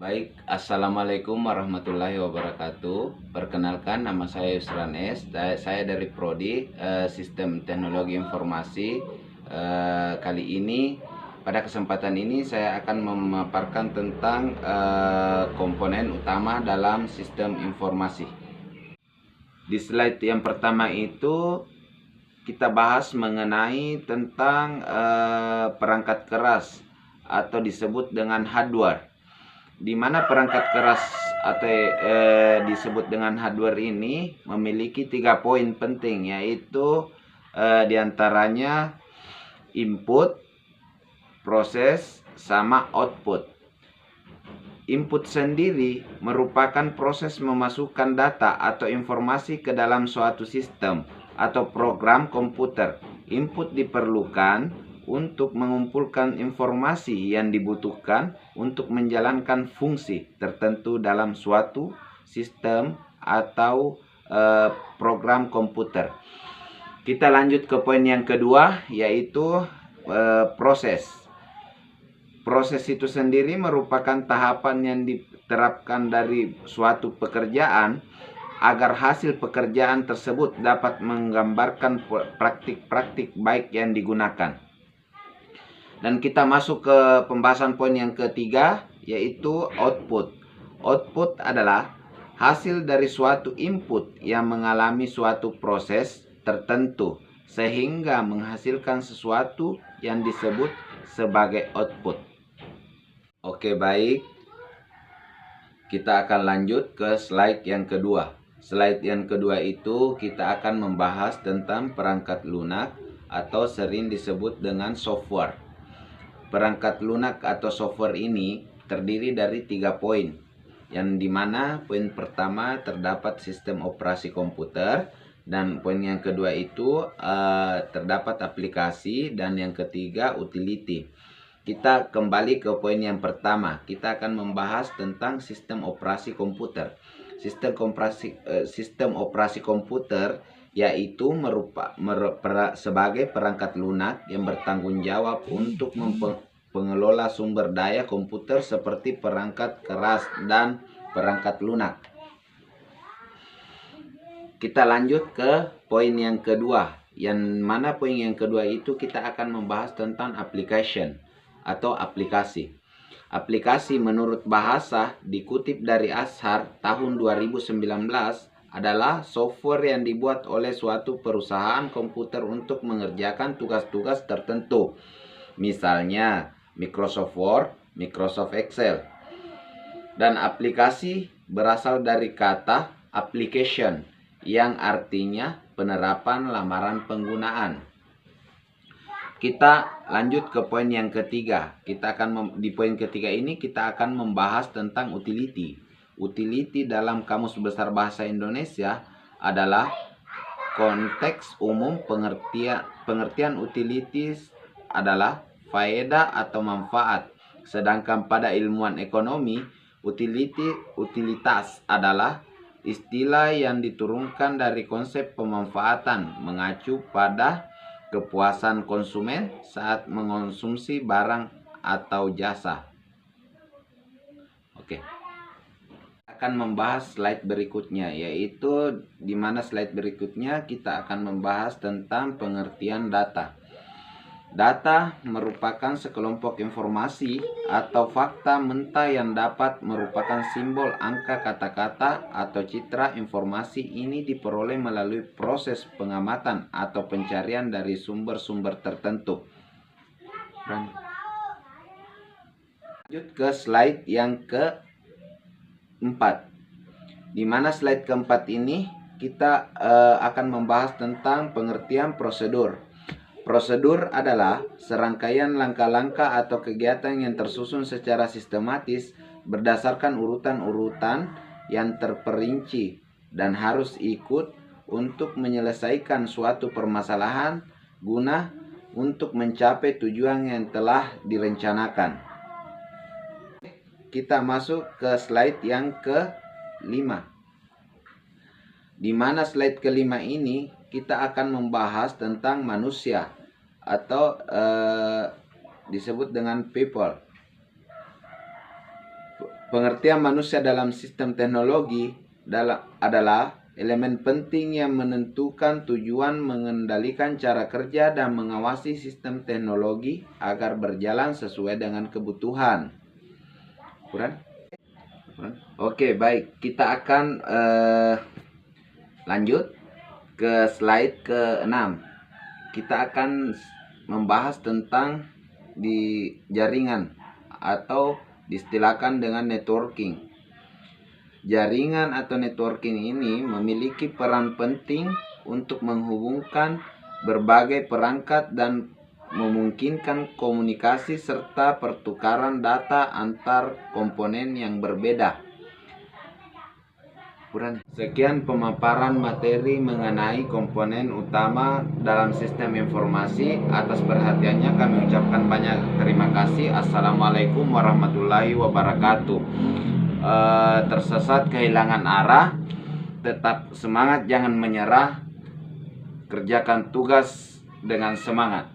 Baik, Assalamualaikum warahmatullahi wabarakatuh. Perkenalkan, nama saya Yusran S. Saya dari Prodi Sistem Teknologi Informasi. Kali ini, pada kesempatan ini saya akan memaparkan tentang komponen utama dalam sistem informasi. Di slide yang pertama itu kita bahas mengenai tentang perangkat keras atau disebut dengan hardware. Di mana perangkat keras atau disebut dengan hardware ini memiliki 3 poin penting, yaitu diantaranya input, proses, sama output. Input sendiri merupakan proses memasukkan data atau informasi ke dalam suatu sistem atau program komputer. Input diperlukan untuk mengumpulkan informasi yang dibutuhkan untuk menjalankan fungsi tertentu dalam suatu sistem atau program komputer. Kita lanjut ke poin yang kedua, yaitu proses. Proses itu sendiri merupakan tahapan yang diterapkan dari suatu pekerjaan agar hasil pekerjaan tersebut dapat menggambarkan praktik-praktik baik yang digunakan. Dan kita masuk ke pembahasan poin yang ketiga, yaitu output. Output adalah hasil dari suatu input yang mengalami suatu proses tertentu sehingga menghasilkan sesuatu yang disebut sebagai output. Oke, baik. Kita akan lanjut ke slide yang kedua. Slide yang kedua itu kita akan membahas tentang perangkat lunak atau sering disebut dengan software. Perangkat lunak atau software ini terdiri dari 3 poin, yang dimana poin pertama terdapat sistem operasi komputer, dan poin yang kedua itu terdapat aplikasi, dan yang ketiga utility. Kita kembali ke poin yang pertama. Kita akan membahas tentang sistem operasi komputer. Sistem operasi komputer yaitu sebagai perangkat lunak yang bertanggung jawab untuk mengelola sumber daya komputer seperti perangkat keras dan perangkat lunak. Kita lanjut ke poin yang kedua, yang mana poin yang kedua itu kita akan membahas tentang application atau aplikasi. Aplikasi menurut bahasa dikutip dari Ashar tahun 2019 adalah software yang dibuat oleh suatu perusahaan komputer untuk mengerjakan tugas-tugas tertentu. Misalnya Microsoft Word, Microsoft Excel. Dan aplikasi berasal dari kata application yang artinya penerapan lamaran penggunaan. Kita lanjut ke poin yang ketiga. Di poin ketiga ini kita akan membahas tentang utility. Utility dalam Kamus Besar Bahasa Indonesia adalah konteks umum. Pengertian utilities adalah faedah atau manfaat. Sedangkan pada ilmuwan ekonomi, utilitas adalah istilah yang diturunkan dari konsep pemanfaatan, mengacu pada kepuasan konsumen saat mengonsumsi barang atau jasa. Oke. Akan membahas slide berikutnya, yaitu di mana slide berikutnya kita akan membahas tentang pengertian data. Data merupakan sekelompok informasi atau fakta mentah yang dapat merupakan simbol, angka, kata-kata, atau citra. Informasi ini diperoleh melalui proses pengamatan atau pencarian dari sumber-sumber tertentu. Lanjut ke slide yang keempat. Di mana slide keempat ini kita akan membahas tentang pengertian prosedur. Prosedur adalah serangkaian langkah-langkah atau kegiatan yang tersusun secara sistematis berdasarkan urutan-urutan yang terperinci dan harus ikut untuk menyelesaikan suatu permasalahan guna untuk mencapai tujuan yang telah direncanakan. Kita masuk ke slide yang kelima. Di mana slide kelima ini kita akan membahas tentang manusia atau disebut dengan people. Pengertian manusia dalam sistem teknologi adalah elemen penting yang menentukan tujuan, mengendalikan cara kerja, dan mengawasi sistem teknologi agar berjalan sesuai dengan kebutuhan. Oke, baik. Kita akan lanjut ke slide ke-6. Kita akan membahas tentang di jaringan atau diistilahkan dengan networking. Jaringan atau networking ini memiliki peran penting untuk menghubungkan berbagai perangkat dan memungkinkan komunikasi serta pertukaran data antar komponen yang berbeda. Sekian pemaparan materi mengenai komponen utama dalam sistem informasi. Atas perhatiannya kami ucapkan banyak terima kasih. Assalamualaikum warahmatullahi wabarakatuh. Tersesat, kehilangan arah, tetap semangat, jangan menyerah, kerjakan tugas dengan semangat.